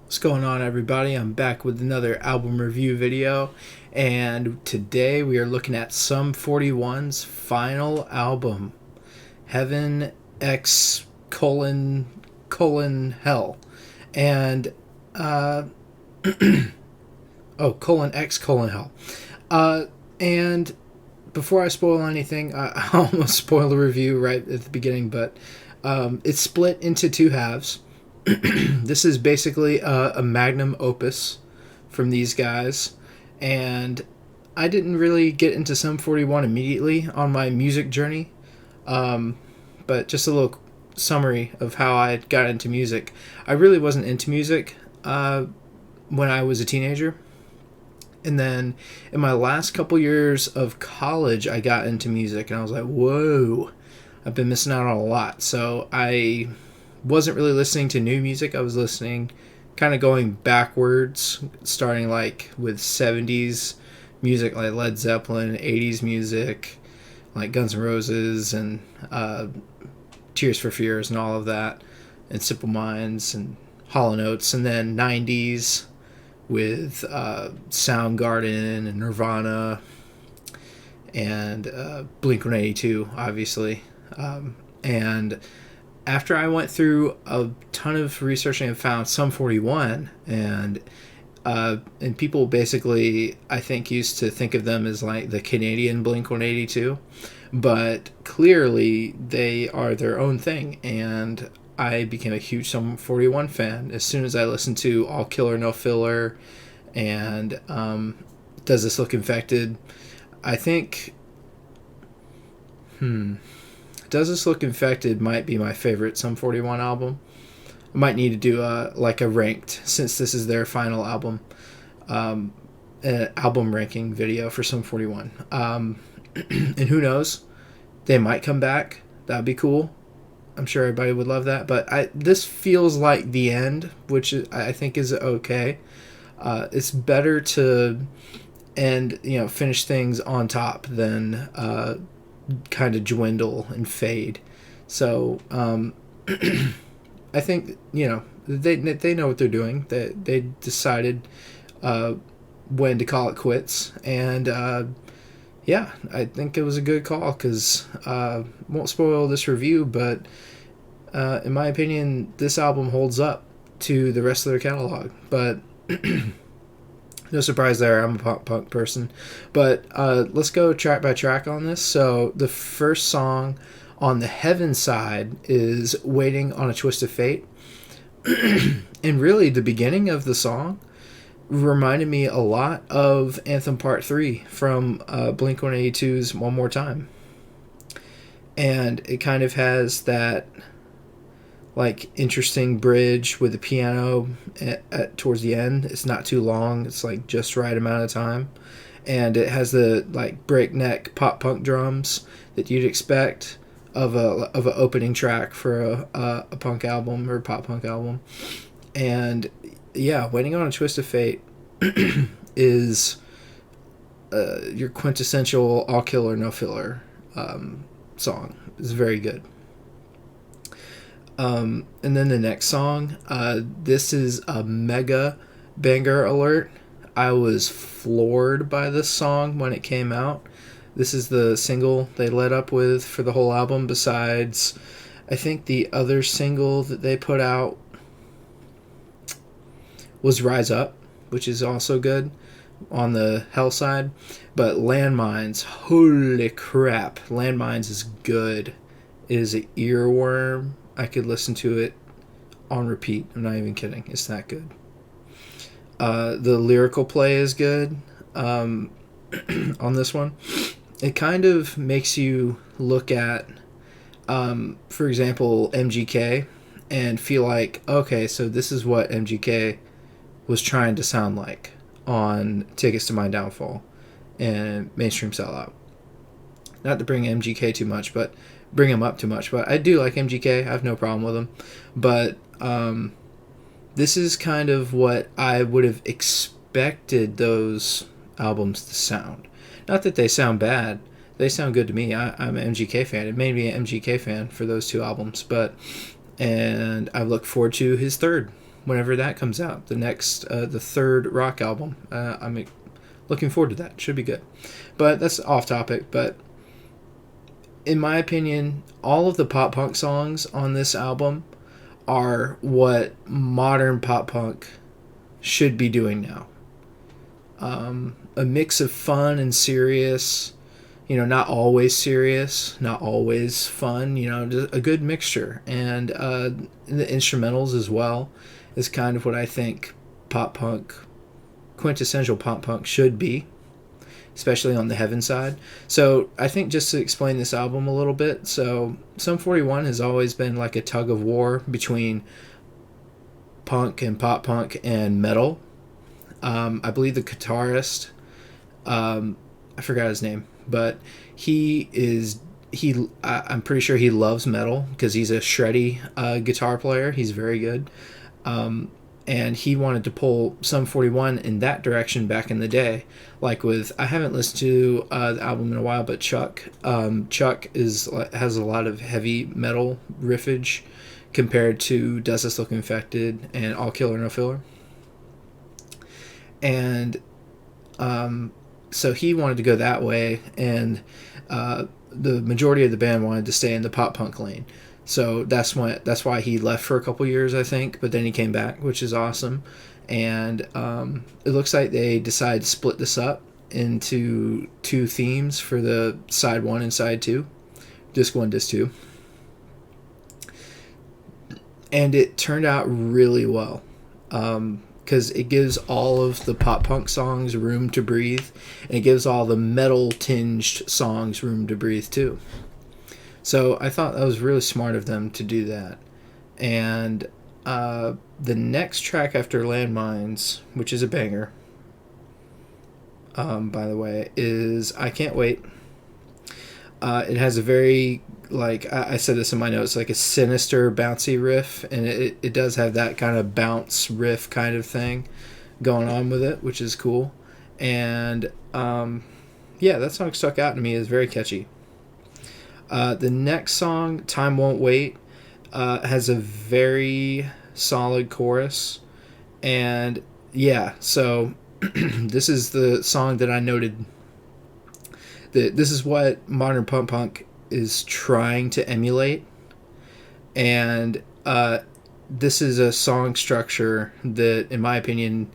What's going on, everybody? I'm back with another album review video, and today we are looking at Sum 41's final album, Heaven X colon Hell, and colon X colon Hell, and before I spoil anything, I almost spoiled the review right at the beginning, but it's split into two halves. This is basically a magnum opus from these guys, and I didn't really get into Sum 41 immediately on my music journey, but just a little summary of how I got into music. I really wasn't into music when I was a teenager, and then in my last couple years of college I got into music, and I was like, whoa, I've been missing out on a lot. So I wasn't really listening to new music. I was listening, kind of going backwards, starting like with 70s music like Led Zeppelin, 80s music like Guns N' Roses and Tears for Fears and all of that, and Simple Minds and Hall & Oates, and then 90s with Soundgarden and Nirvana and Blink-182, obviously. And after I went through a ton of research and found Sum 41, and people basically, I think, used to think of them as like the Canadian Blink-182, but clearly they are their own thing, and I became a huge Sum 41 fan as soon as I listened to All Killer No Filler and Does This Look Infected. I think Does This Look Infected might be my favorite Sum 41 album. I might need to do a ranked, since this is their final album, an album ranking video for Sum 41. And who knows, they might come back. That'd be cool. I'm sure everybody would love that. But this feels like the end, which I think is okay. It's better to finish things on top than kind of dwindle and fade. So I think they know what they're doing. They decided when to call it quits, and I think it was a good call, because won't spoil this review, but in my opinion, this album holds up to the rest of their catalog. But no surprise there, I'm a pop punk person. But let's go track by track on this. So the first song on the Heaven side is Waiting on a Twist of Fate. And really, the beginning of the song reminded me a lot of Anthem Part 3 from Blink-182's One More Time. And it kind of has that like interesting bridge with the piano towards the end. It's not too long. It's like just right amount of time. And it has the like breakneck pop punk drums that you'd expect of a opening track for a punk album or pop punk album. And yeah, Waiting on a Twist of Fate is your quintessential All Killer No Filler song. It's very good. And then the next song, this is a mega banger alert. I was floored by this song when it came out. This is the single they led up with for the whole album, besides I think the other single that they put out was Rise Up, which is also good on the Hell side. But Landmines, holy crap, Landmines is good. It is an earworm. I could listen to it on repeat. I'm not even kidding. It's that good. The lyrical play is good on this one. It kind of makes you look at, for example, MGK, and feel like, okay, so this is what MGK was trying to sound like on Tickets to My Downfall and Mainstream Sellout. Not to bring MGK too much, but bring him up too much. But I do like MGK. I have no problem with him. But this is kind of what I would have expected those albums to sound. Not that they sound bad. They sound good to me. I'm an MGK fan. It made me an MGK fan for those two albums. And I look forward to his third. whenever that comes out, the third rock album. I'm looking forward to that. Should be good. But that's off topic. But in my opinion, all of the pop punk songs on this album are what modern pop punk should be doing now. A mix of fun and serious, not always serious, not always fun, just a good mixture. And the instrumentals as well is kind of what I think pop punk, quintessential pop punk should be, especially on the Heaven side. So I think just to explain this album a little bit, so Sum 41 has always been like a tug of war between punk and pop punk and metal. I believe the guitarist, I forgot his name, but I'm pretty sure he loves metal because he's a shreddy guitar player. He's very good. And he wanted to pull Sum 41 in that direction back in the day. Like I haven't listened to the album in a while, but Chuck has a lot of heavy metal riffage compared to Does This Look Infected and All Killer No Filler. And so he wanted to go that way, and the majority of the band wanted to stay in the pop punk lane. So that's why he left for a couple years, I think, but then he came back, which is awesome. And it looks like they decided to split this up into two themes for the side 1 and side 2, disc 1, disc 2. And it turned out really well. Because it gives all of the pop punk songs room to breathe, and it gives all the metal tinged songs room to breathe too. So I thought that was really smart of them to do that. And the next track after Landmines, which is a banger, by the way, is I Can't Wait. It has a very, I said this in my notes, like a sinister bouncy riff, and it does have that kind of bounce riff kind of thing going on with it, which is cool. And that song stuck out to me. It's very catchy. The next song, Time Won't Wait, has a very solid chorus. And so this is the song that I noted that this is what modern pop punk is trying to emulate. And this is a song structure that, in my opinion,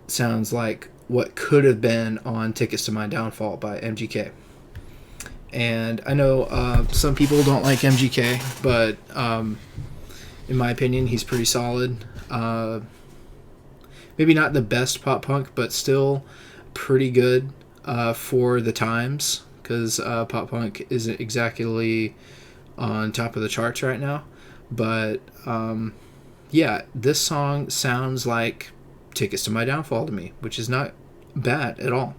sounds like what could have been on Tickets to My Downfall by MGK. And I know some people don't like MGK, but in my opinion, he's pretty solid. Maybe not the best pop punk, but still pretty good for the times, because pop punk isn't exactly on top of the charts right now. But this song sounds like Tickets to My Downfall to me, which is not bad at all.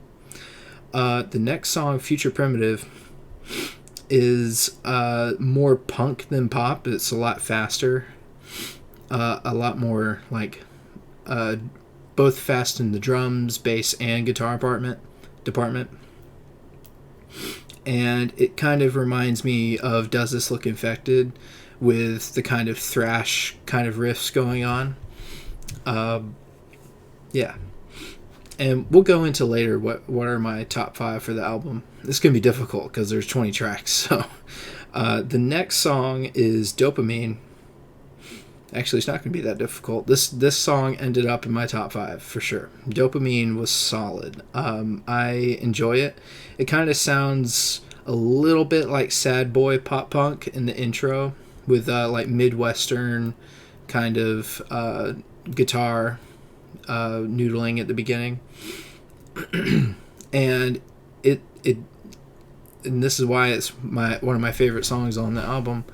The next song, Future Primitive, is more punk than pop. It's a lot faster, a lot more both fast in the drums, bass, and guitar department. And it kind of reminds me of Does This Look Infected, with the kind of thrash kind of riffs going on. And we'll go into later what are my top 5 for the album. This is going to be difficult because there's 20 tracks. So the next song is Dopamine. Actually, it's not going to be that difficult. This song ended up in my top 5 for sure. Dopamine was solid. I enjoy it. It kind of sounds a little bit like sad boy pop punk in the intro, with Midwestern kind of guitar noodling at the beginning. And and this is why it's one of my favorite songs on the album.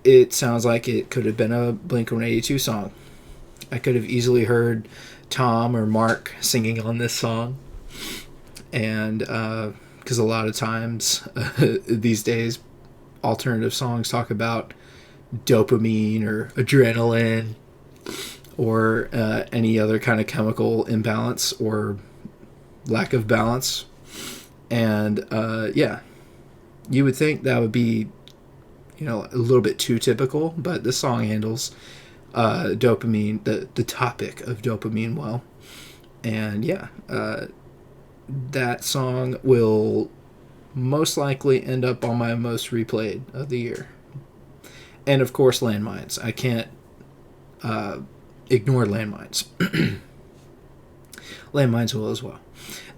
It sounds like it could have been a Blink-182 song. I could have easily heard Tom or Mark singing on this song. And because a lot of times these days, alternative songs talk about dopamine or adrenaline or any other kind of chemical imbalance or lack of balance. And you would think that would be a little bit too typical, but this song handles dopamine, the topic of dopamine well. And yeah, that song will most likely end up on my most replayed of the year. And of course, Landmines. I can't ignore Landmines. Landmines will as well.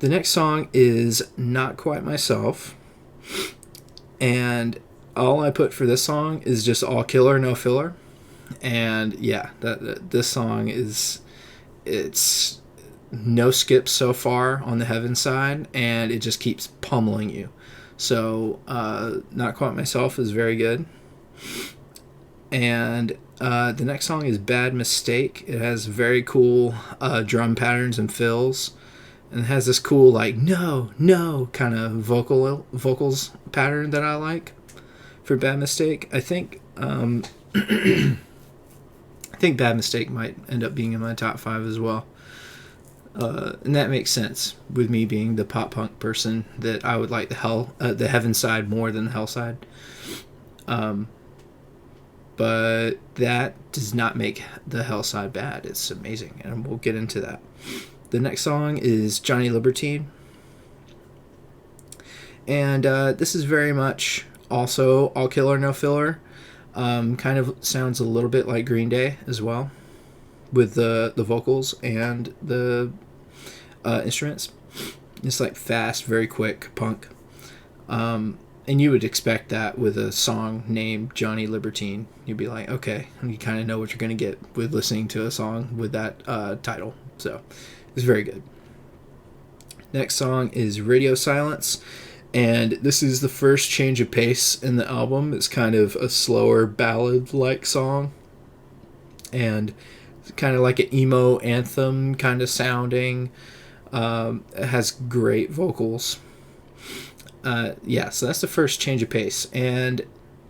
The next song is Not Quite Myself. And all I put for this song is just all killer, no filler. And yeah, this song it's no skips so far on the Heaven side, and it just keeps pummeling you. So Not Quite Myself is very good. And the next song is Bad Mistake. It has very cool drum patterns and fills, and it has this cool like no kind of vocals pattern that I like for Bad Mistake. I think I think Bad Mistake might end up being in my top 5 as well. And that makes sense with me being the pop punk person, that I would like the Heaven side more than the Hell side. But that does not make the Hell side bad. It's amazing, and we'll get into that. The next song is Johnny Libertine. And this is very much also all killer, no filler. Kind of sounds a little bit like Green Day as well, with the vocals and the instruments. It's like fast, very quick punk. And you would expect that with a song named Johnny Libertine. You'd be like, okay, you kind of know what you're going to get with listening to a song with that title. So it's very good. Next song is Radio Silence. And this is the first change of pace in the album. It's kind of a slower ballad-like song. And it's kind of like an emo anthem kind of sounding. It has great vocals. So that's the first change of pace. And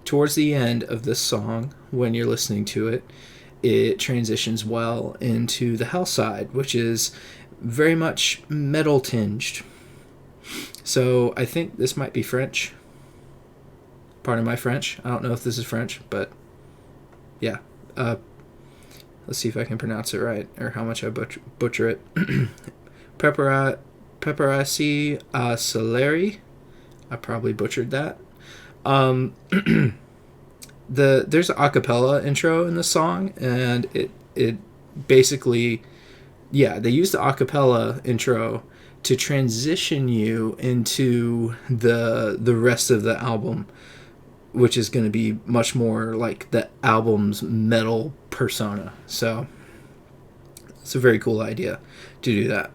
towards the end of this song, when you're listening to it, it transitions well into the Hell side, which is very much metal tinged. So I think this might be French. Pardon my French. I don't know if this is French, but yeah. Let's see if I can pronounce it right, or how much I butcher it. Preparasi Soleri. I probably butchered that. There's an acapella intro in the song, and it basically, they use the acapella intro to transition you into the rest of the album, which is going to be much more like the album's metal persona. So it's a very cool idea to do that.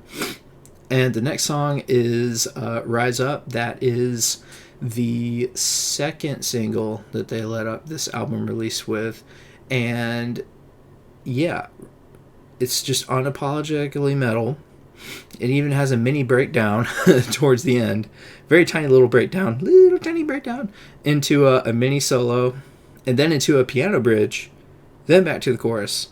And the next song is Rise Up. That is the second single that they let up this album release with. And yeah, it's just unapologetically metal. It even has a mini breakdown towards the end. Very tiny little breakdown. Little tiny breakdown. Into a mini solo. And then into a piano bridge. Then back to the chorus.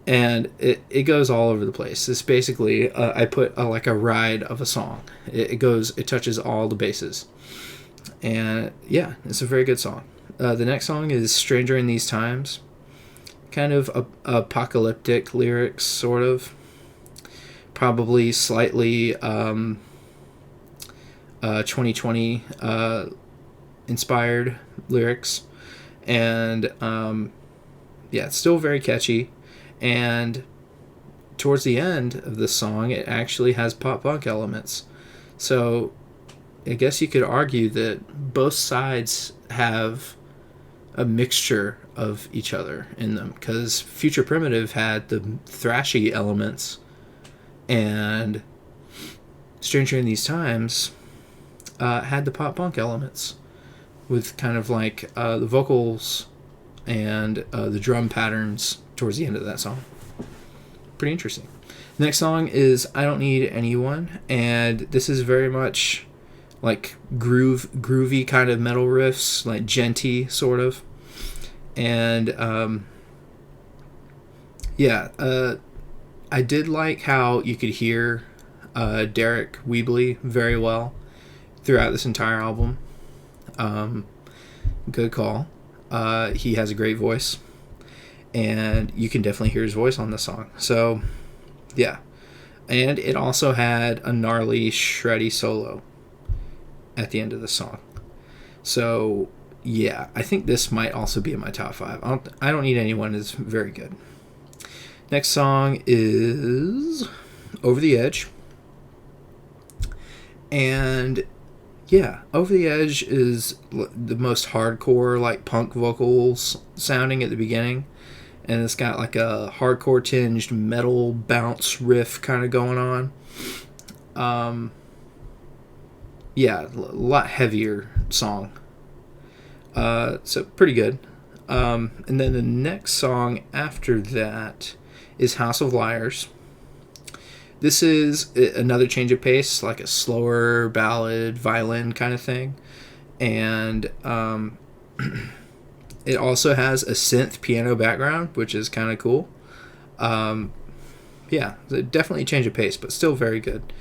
And it goes all over the place. It's basically, I put like a ride of a song. It touches all the bases. And yeah, it's a very good song. The next song is Stranger in These Times. Kind of apocalyptic lyrics, sort of. Probably slightly 2020 inspired lyrics. And it's still very catchy. And towards the end of the song, it actually has pop punk elements. So I guess you could argue that both sides have a mixture of each other in them, because Future Primitive had the thrashy elements, and Stranger in These Times had the pop punk elements, with kind of like the vocals and the drum patterns towards the end of that song. Pretty interesting. The next song is I Don't Need Anyone, and this is very much like groovy kind of metal riffs, like djenty sort of. And I did like how you could hear Derek Weebly very well throughout this entire album. Good call. He has a great voice. and you can definitely hear his voice on the song. So, yeah. And it also had a gnarly, shreddy solo at the end of the song. So, yeah, I think this might also be in my top 5. I don't need anyone is very good. Next song is Over the Edge. And yeah, Over the Edge is the most hardcore, like, punk vocals sounding at the beginning. And it's got like a hardcore tinged metal bounce riff kind of going on. Yeah, a lot heavier song. So pretty good. And then the next song after that is House of Liars. This is another change of pace, like a slower ballad, violin kind of thing. And it also has a synth piano background, which is kind of cool. Yeah, definitely a change of pace, but still very good.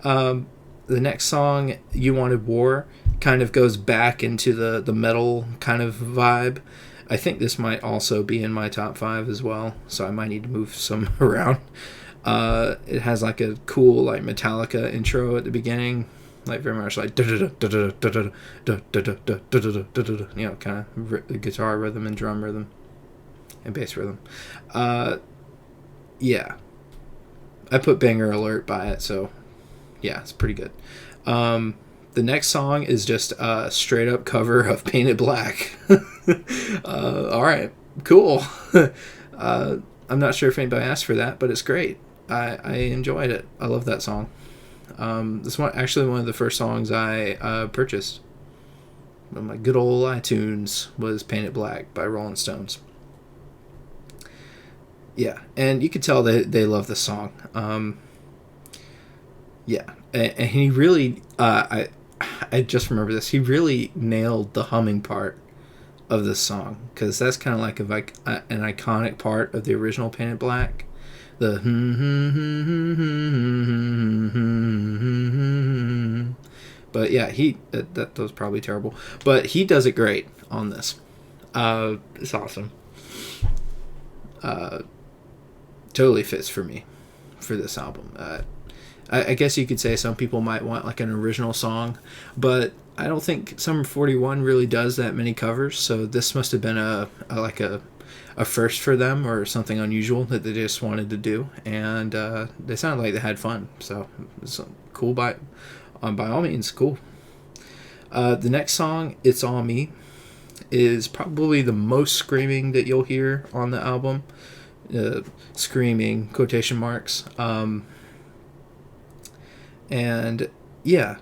The next song, You Wanted War, kind of goes back into the metal kind of vibe. I think this might also be in my top 5 as well, so I might need to move some around. It has like a cool like Metallica intro at the beginning, like very much like you know, kind of guitar rhythm and drum rhythm and bass rhythm. Yeah, I put Banger Alert by it, so yeah, it's pretty good. The next song is just a straight up cover of Painted Black. All right, cool. I'm not sure if anybody asked for that, but it's great. I enjoyed it. I love that song. This one actually one of the first songs I purchased on my good old iTunes was Painted Black by Rolling Stones. Yeah, and you could tell they love the song. Yeah, and he really, I just remember this. He really nailed the humming part of this song, because that's kind of like an iconic part of the original Painted Black. The but yeah, that was probably terrible, but he does it great on this. It's awesome. Totally fits for me for this album. I guess you could say some people might want like an original song, but I don't think Sum 41 really does that many covers, so this must have been a first for them, or something unusual that they just wanted to do, and they sounded like they had fun, so it's cool by all means, cool. The next song, It's All Me, is probably the most screaming that you'll hear on the album. Screaming, quotation marks. And yeah,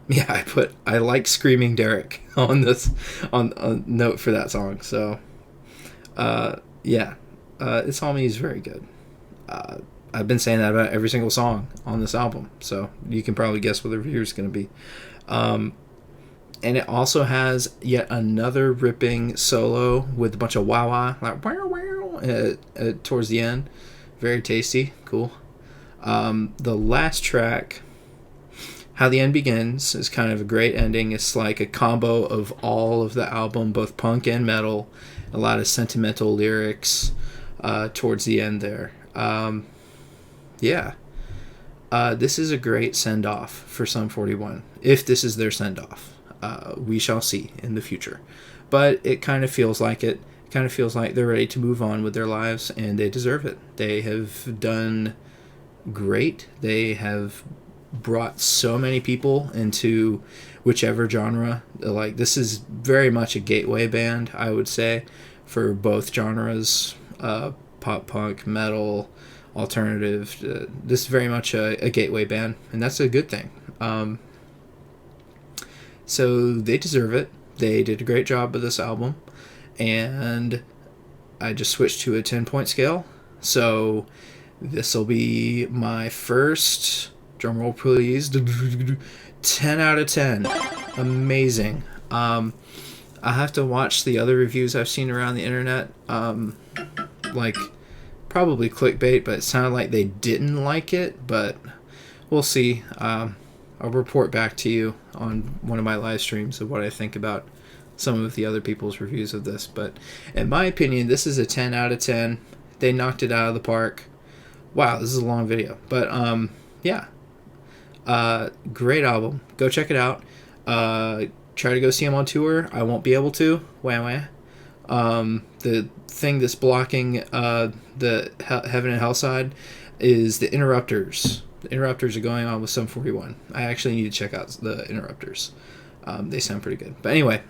yeah, I like Screaming Derek on this on note for that song. So yeah, It's All Me is very good. I've been saying that about every single song on this album, so you can probably guess what the review is going to be. And it also has yet another ripping solo with a bunch of wah-wah, like wow, towards the end. Very tasty, cool. The last track, How the End Begins, is kind of a great ending. It's like a combo of all of the album, both punk and metal. A lot of sentimental lyrics towards the end there. Yeah. This is a great send-off for Sum 41, if this is their send-off. We shall see in the future. But it kind of feels like it. It kind of feels like they're ready to move on with their lives, and they deserve it. They have done great. They have brought so many people into whichever genre. Like, this is very much a gateway band, I would say, for both genres, pop punk, metal, alternative. This is very much a gateway band, and that's a good thing. So they deserve it. They did a great job with this album, and I just switched to a 10-point scale. So this will be my first, drumroll please, 10 out of 10. Amazing. I have to watch the other reviews I've seen around the internet, like probably clickbait, but it sounded like they didn't like it, but we'll see. I'll report back to you on one of my live streams of what I think about some of the other people's reviews of this, but in my opinion, this is a 10 out of 10. They knocked it out of the park. Wow, this is a long video, but yeah, great album. Go check it out. Try to go see them on tour. I won't be able to. Wah wah. The thing that's blocking the Heaven and Hell side is the Interrupters. The Interrupters are going on with Sum 41. I actually need to check out the Interrupters. They sound pretty good. But anyway,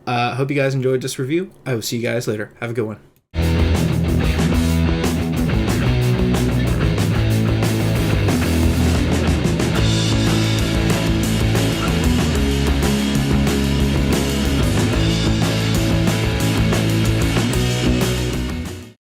hope you guys enjoyed this review. I will see you guys later. Have a good one.